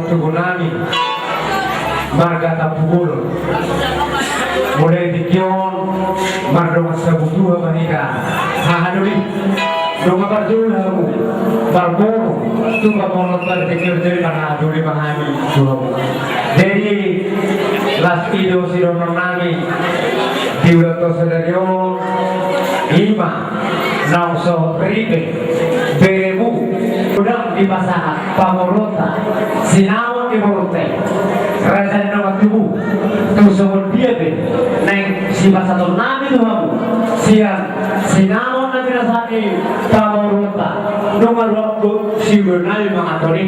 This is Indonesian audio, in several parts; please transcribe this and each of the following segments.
tugunani marga tapugul mulai dikion marga masabutuha mahika hahanuli dong barjulamu barboro tu kamonot dikir dari mana aduli mahami tuhamu dari las ido sirononami diulato sedario ima nauso ribe berebu udang di pasahat pamorota sinawon di morute raja di nomor tubuh tusuk dia be neng si pasaton nami tuhamu siang sinawon nabi rasani pamorota nomor waktu si bernami mengatori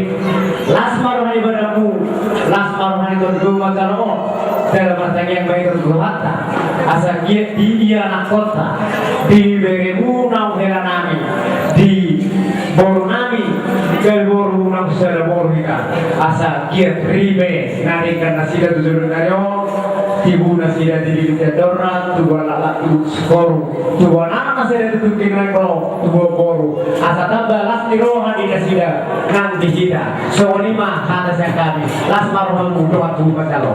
las maruhani badamu las maruhani tujuh macaro dalam bahasa yang baik terbuata asa dia anak kota di berebu nau heranami di borunami ke boru nau sera borika asa kia ribe nari karena sida tujuh nario tibu nasida di dora tubuh lala tu skoru tubuh anak nasida tujuh tinggal kalau tubuh boru asa tambah las niroha di nasida nanti sida so lima hana saya kami las maruhan doa tubuh pacalo.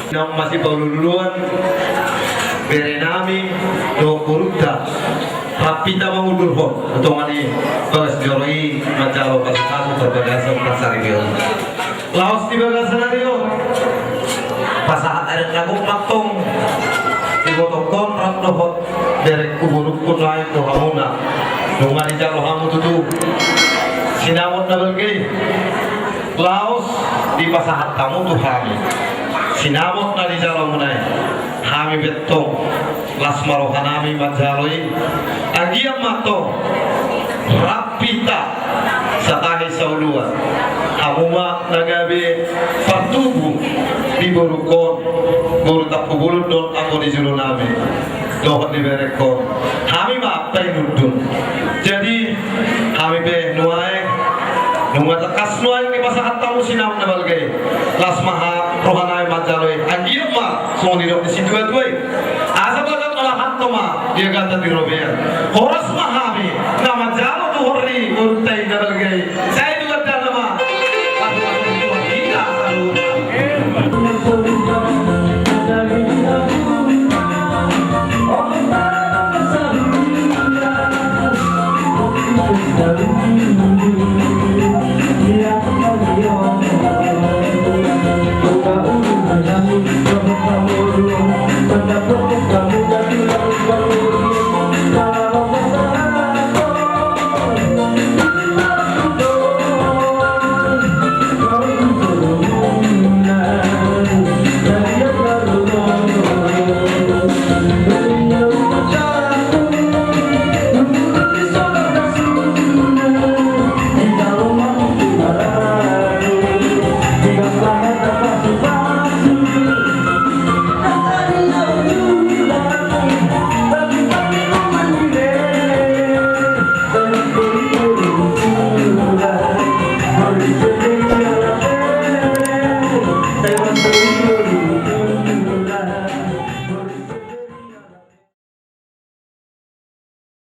Nang masih paululuan berenami do kurutta rapita mangudur ho atau mani bagas joroi macalo kasu terbagasa pasari bio laos di bagasa rio pasahat ada ngaguk matong di botokon rat hot dari kuburuk pun lain to hamuna dong mani jalo hamu tutu sinawat nabelge laos di pasahat tamu tuh kami sinamot na di jalo munay hami betong lasmaro hanami majaloi agiam mato rapita satahi sauluan amuma nagabe patubu di borukon boru tapubulun don ako di julunami dohot di berekon hami maapay nudun jadi hami be nuay nungat lekas nuay ke pasahat tamu sinam na balgay las maha rohanay majaloi angiam ma soni do di situ atuay asa bagat olahat toma dia kata di robean horas mahami na majalo tu hori urtai na balgay